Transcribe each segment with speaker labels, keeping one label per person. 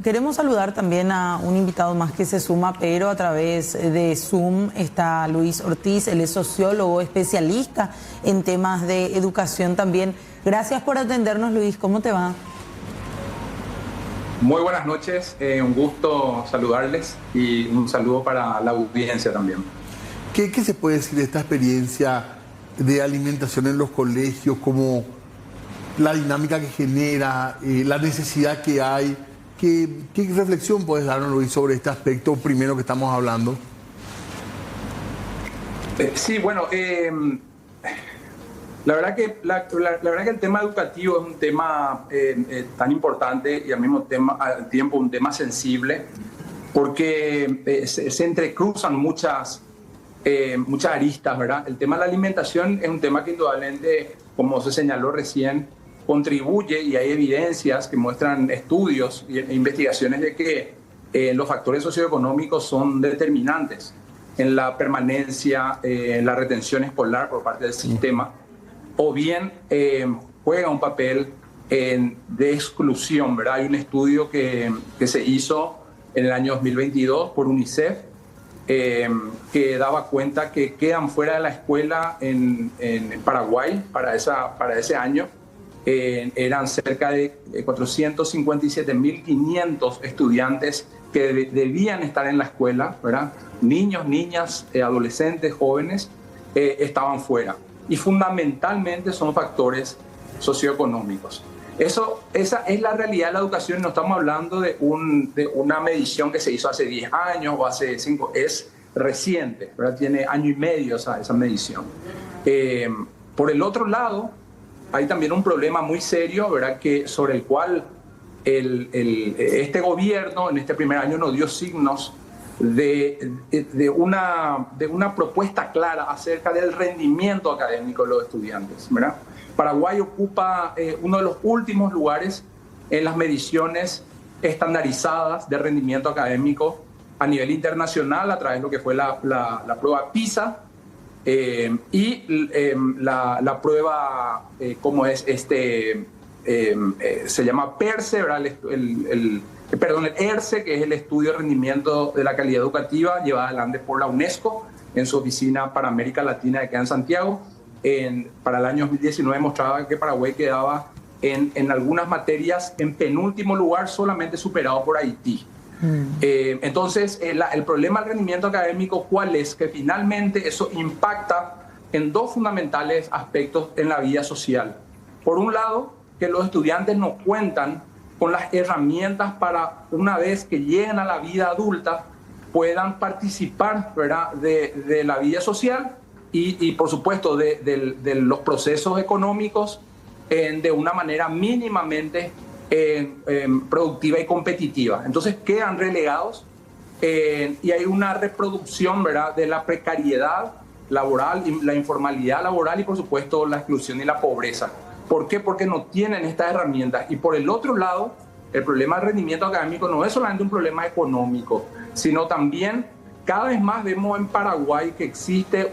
Speaker 1: Queremos saludar también a un invitado más que se suma, pero a través de Zoom está Luis Ortiz. Él es sociólogo, especialista en temas de educación también. Gracias por atendernos, Luis. ¿Cómo te va?
Speaker 2: Muy buenas noches, un gusto saludarles y un saludo para la audiencia también.
Speaker 3: ¿Qué se puede decir de esta experiencia de alimentación en los colegios, como la dinámica que genera, la necesidad que hay? ¿Qué reflexión puedes darnos, Luis, sobre este aspecto primero que estamos hablando?
Speaker 2: Sí, bueno, la verdad que el tema educativo es un tema tan importante y al mismo tiempo un tema sensible, porque se entrecruzan muchas aristas, ¿verdad? El tema de la alimentación es un tema que indudablemente, como se señaló recién, contribuye, y hay evidencias que muestran estudios e investigaciones de que los factores socioeconómicos son determinantes en la permanencia, en la retención escolar por parte del sistema, o bien juega un papel de exclusión, ¿verdad? Hay un estudio que se hizo en el año 2022 por UNICEF que daba cuenta que quedan fuera de la escuela en Paraguay para ese año. Eran cerca de 457.500 estudiantes que debían estar en la escuela, ¿verdad? Niños, niñas, adolescentes, jóvenes estaban fuera. Y fundamentalmente son factores socioeconómicos. Esa es la realidad de la educación. No estamos hablando de una medición que se hizo hace 10 años o hace 5. Es reciente, ¿verdad? Tiene año y medio esa medición. Por el otro lado, hay también un problema muy serio, ¿verdad? Sobre el cual este gobierno en este primer año no dio signos de una propuesta clara acerca del rendimiento académico de los estudiantes, ¿verdad? Paraguay ocupa uno de los últimos lugares en las mediciones estandarizadas de rendimiento académico a nivel internacional a través de lo que fue la prueba PISA, y la prueba, ¿cómo es? Se llama PERCE, ¿verdad? El ERCE, que es el estudio de rendimiento de la calidad educativa llevado adelante por la UNESCO en su oficina para América Latina de acá en Santiago. Para el año 2019 mostraba que Paraguay quedaba en algunas materias en penúltimo lugar, solamente superado por Haití. Entonces, el problema del rendimiento académico, ¿cuál es? Que finalmente eso impacta en dos fundamentales aspectos en la vida social. Por un lado, que los estudiantes no cuentan con las herramientas para, una vez que lleguen a la vida adulta, puedan participar, ¿verdad?, de la vida social y por supuesto, de los procesos económicos de una manera mínimamente productiva y competitiva. Entonces quedan relegados y hay una reproducción, ¿verdad?, de la precariedad laboral, y la informalidad laboral y por supuesto la exclusión y la pobreza. ¿Por qué? Porque no tienen estas herramientas. Y por el otro lado, el problema del rendimiento académico no es solamente un problema económico, sino también cada vez más vemos en Paraguay que existe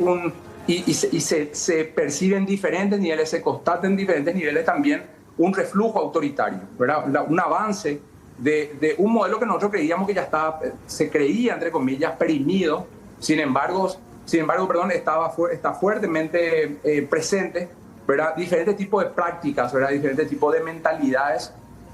Speaker 2: se percibe en diferentes niveles, se constata en diferentes niveles también un reflujo autoritario, ¿verdad? Un avance de un modelo que nosotros creíamos que ya estaba, se creía, entre comillas, perimido. Sin embargo, está fuertemente presente, ¿verdad? Diferentes tipos de prácticas, ¿verdad? Diferentes tipos de mentalidades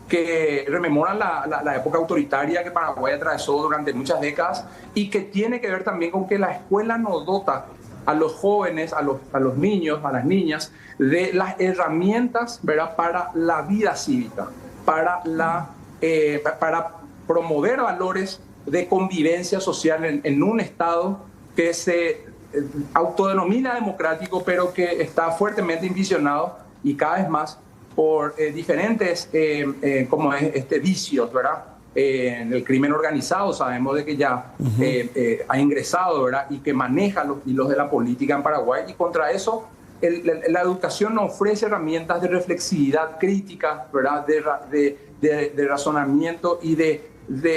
Speaker 2: que rememoran la época autoritaria que Paraguay atravesó durante muchas décadas y que tiene que ver también con que la escuela no dota a los jóvenes, a los niños, a las niñas, de las herramientas, ¿verdad?, para la vida cívica, para promover valores de convivencia social en un Estado que se autodenomina democrático, pero que está fuertemente envisionado y cada vez más por diferentes vicios, ¿verdad? En el crimen organizado sabemos de que ya ha ingresado, ¿verdad?, y que maneja los hilos de la política en Paraguay, y contra eso la educación nos ofrece herramientas de reflexividad crítica, ¿verdad?, de razonamiento y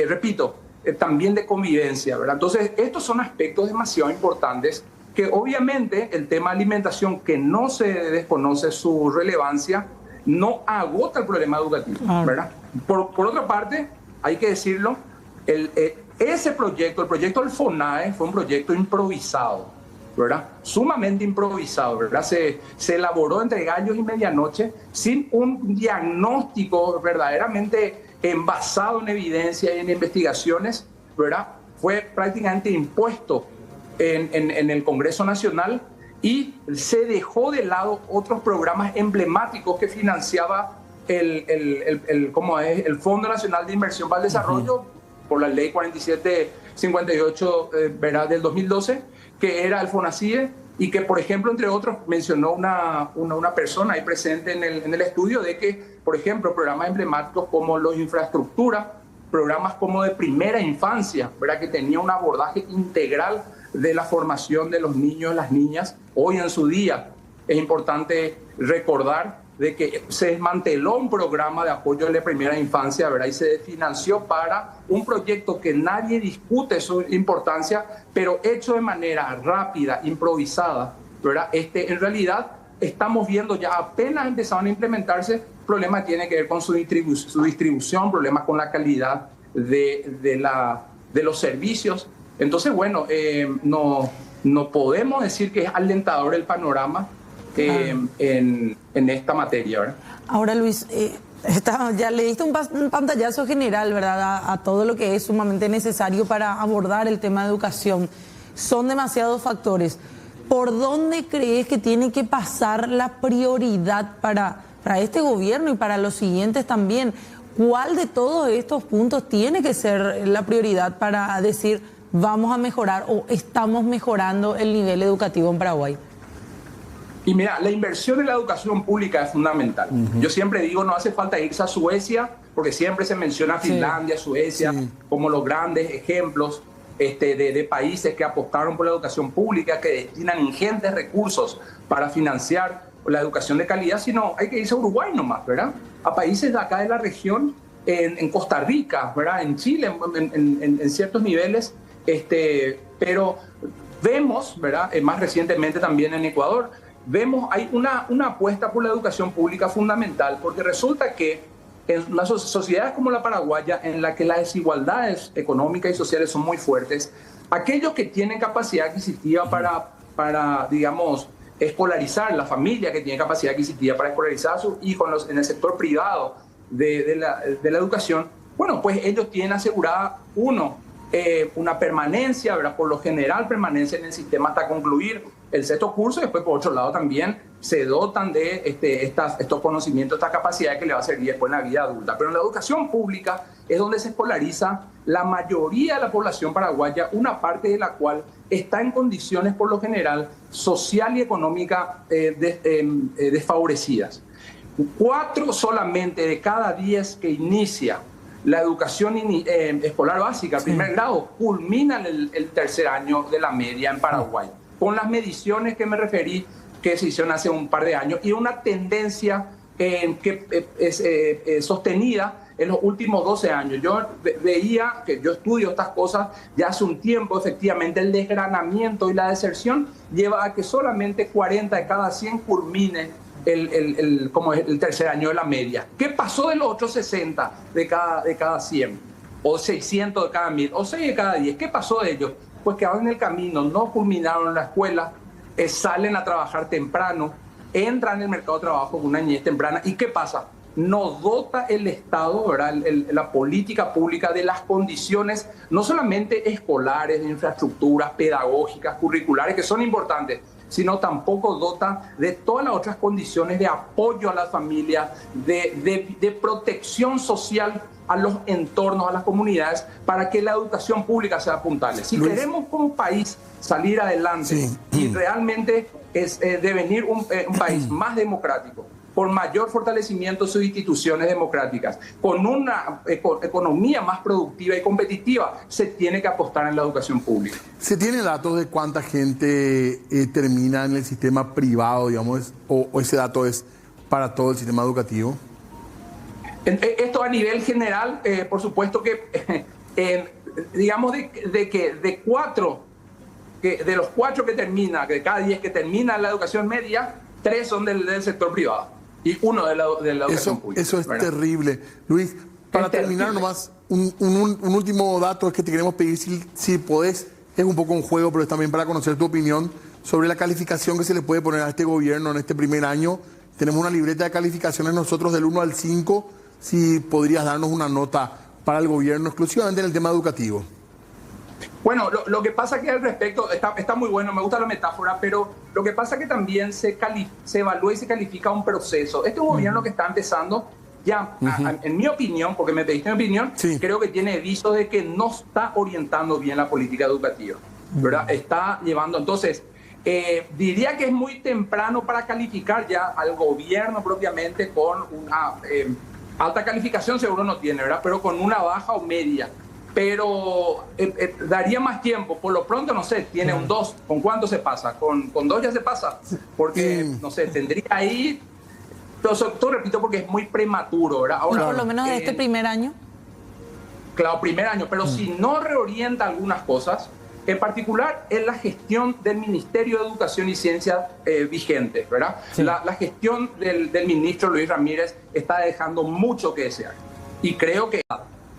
Speaker 2: repito, también de convivencia, ¿verdad? Entonces estos son aspectos demasiado importantes que obviamente el tema de alimentación, que no se desconoce su relevancia, no agota el problema educativo, ¿verdad? Por otra parte, hay que decirlo, ese proyecto, el proyecto del FONAE, fue un proyecto improvisado, ¿verdad? Sumamente improvisado, ¿verdad? Se elaboró entre gallos y medianoche sin un diagnóstico verdaderamente basado en evidencia y en investigaciones, ¿verdad? Fue prácticamente impuesto en el Congreso Nacional y se dejó de lado otros programas emblemáticos que financiaba el Fondo Nacional de Inversión para el Desarrollo por la ley 4758 ¿verdad? Del 2012, que era el FONACIDE, y que, por ejemplo, entre otros, mencionó una persona ahí presente en el estudio de que, por ejemplo, programas emblemáticos como los infraestructura, programas como de primera infancia, ¿verdad? Que tenía un abordaje integral de la formación de los niños y las niñas. Hoy en su día es importante recordar de que se desmanteló un programa de apoyo a la primera infancia, ¿verdad? Y se financió para un proyecto que nadie discute su importancia, pero hecho de manera rápida, improvisada, ¿verdad? En realidad estamos viendo ya apenas empezaron a implementarse, problemas tienen que ver con su distribución, problemas con la calidad de los servicios. Entonces, bueno, no podemos decir que es alentador el panorama en esta materia, ¿verdad?
Speaker 1: Ahora, Luis, ya le diste un pantallazo general, ¿verdad? A todo lo que es sumamente necesario para abordar el tema de educación. Son demasiados factores. ¿Por dónde crees que tiene que pasar la prioridad para este gobierno y para los siguientes también? ¿Cuál de todos estos puntos tiene que ser la prioridad para decir vamos a mejorar o estamos mejorando el nivel educativo en Paraguay?
Speaker 2: Y mira, la inversión en la educación pública es fundamental. Yo siempre digo, no hace falta irse a Suecia, porque siempre se menciona Finlandia, Suecia, como los grandes ejemplos de países que apostaron por la educación pública, que destinan ingentes recursos para financiar la educación de calidad, sino hay que irse a Uruguay nomás, ¿verdad? A países de acá de la región, en Costa Rica, ¿verdad? En Chile, en ciertos niveles, pero vemos, ¿verdad? Más recientemente también en Ecuador, hay una apuesta por la educación pública fundamental, porque resulta que en las sociedades como la paraguaya, en la que las desigualdades económicas y sociales son muy fuertes, aquellos que tienen capacidad adquisitiva para digamos, escolarizar, la familia que tiene capacidad adquisitiva para escolarizar a sus hijos en el sector privado de la educación, bueno, pues ellos tienen asegurada, una permanencia, ¿verdad? Por lo general permanencia en el sistema hasta concluir el sexto curso, y después por otro lado también se dotan de estos conocimientos, estas capacidades que le va a servir después en la vida adulta. Pero en la educación pública es donde se escolariza la mayoría de la población paraguaya, una parte de la cual está en condiciones por lo general social y económica desfavorecidas. 4 solamente de cada 10 que inicia la educación escolar básica, primer grado, culminan el tercer año de la media en Paraguay, con las mediciones que me referí que se hicieron hace un par de años, y una tendencia que es sostenida en los últimos 12 años. Yo veía, que yo estudio estas cosas ya hace un tiempo, efectivamente el desgranamiento y la deserción lleva a que solamente 40 de cada 100 culmine el tercer año de la media. ¿Qué pasó de los otros 60 de cada 100? O 600 de cada 1000, o 6 de cada 10. ¿Qué pasó de ellos? Pues quedaron en el camino, no culminaron la escuela, salen a trabajar temprano, entran en el mercado de trabajo con una niñez temprana. ¿Y qué pasa? No dota el Estado, ¿verdad? La política pública de las condiciones, no solamente escolares, de infraestructuras pedagógicas, curriculares, que son importantes, sino tampoco dota de todas las otras condiciones de apoyo a las familias, de protección social a los entornos, a las comunidades, para que la educación pública sea puntable. Si Luis, queremos como país salir adelante y realmente devenir un país más democrático, por mayor fortalecimiento de sus instituciones democráticas, con una economía más productiva y competitiva, se tiene que apostar en la educación pública.
Speaker 3: ¿Se tiene datos de cuánta gente termina en el sistema privado, digamos, o ese dato es para todo el sistema educativo?
Speaker 2: Esto a nivel general, por supuesto que, digamos, de los 4 que termina, de cada 10 que termina la educación media, 3 son del sector privado y 1 de la educación pública.
Speaker 3: Eso es, ¿verdad?, terrible. Luis, para terminar nomás, un último dato es que te queremos pedir si podés, es un poco un juego, pero es también para conocer tu opinión sobre la calificación que se le puede poner a este gobierno en este primer año. Tenemos una libreta de calificaciones nosotros del 1 al 5, si podrías darnos una nota para el gobierno exclusivamente en el tema educativo.
Speaker 2: Bueno, lo que pasa que al respecto, está muy bueno, me gusta la metáfora, pero lo que pasa que también se evalúa y se califica un proceso. Este es un gobierno que está empezando ya, en mi opinión, porque me pediste mi opinión, sí, creo que tiene viso de que no está orientando bien la política educativa, ¿verdad? Está llevando, entonces, diría que es muy temprano para calificar ya al gobierno propiamente con una alta calificación, seguro no tiene, ¿verdad? Pero con una baja o media. Pero daría más tiempo. Por lo pronto, no sé, tiene un 2. ¿Con cuánto se pasa? ¿Con 2 ya se pasa? Porque, no sé, tendría ahí... Pero repito, porque es muy prematuro, ¿verdad? Ahora,
Speaker 1: por lo menos de este primer año.
Speaker 2: Claro, primer año. Pero si no reorienta algunas cosas, en particular en la gestión del Ministerio de Educación y Ciencia vigente, ¿verdad? Sí. La gestión del ministro Luis Ramírez está dejando mucho que desear. Y creo que...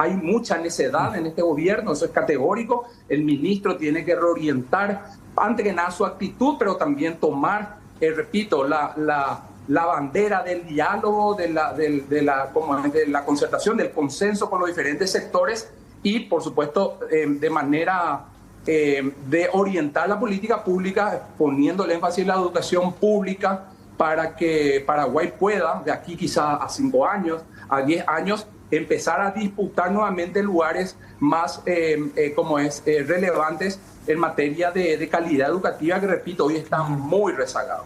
Speaker 2: hay mucha necedad en este gobierno, eso es categórico. El ministro tiene que reorientar, antes que nada, su actitud, pero también tomar, repito, la bandera del diálogo, de la concertación, del consenso con los diferentes sectores y, por supuesto, de manera de orientar la política pública, poniendo el énfasis en la educación pública para que Paraguay pueda, de aquí quizá a 5 años, a 10 años, empezar a disputar nuevamente lugares más relevantes en materia de calidad educativa, que repito, hoy está muy rezagado.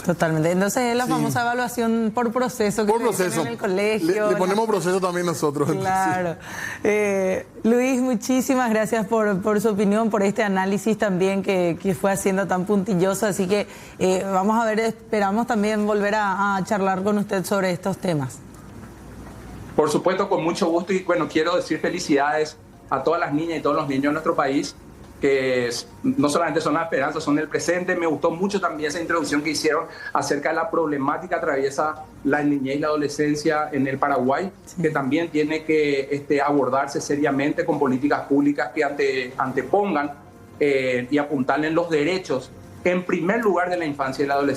Speaker 1: Totalmente. Entonces es la famosa evaluación por proceso que se en el colegio.
Speaker 3: Le ponemos proceso también nosotros.
Speaker 1: Claro. Luis, muchísimas gracias por su opinión, por este análisis también que fue haciendo tan puntilloso. Así que vamos a ver, esperamos también volver a charlar con usted sobre estos temas.
Speaker 2: Por supuesto, con mucho gusto, y bueno, quiero decir felicidades a todas las niñas y todos los niños de nuestro país, que no solamente son la esperanza, son el presente. Me gustó mucho también esa introducción que hicieron acerca de la problemática que atraviesa la niñez y la adolescencia en el Paraguay, sí, que también tiene que abordarse seriamente con políticas públicas que antepongan y apuntarle en los derechos, en primer lugar, de la infancia y la adolescencia.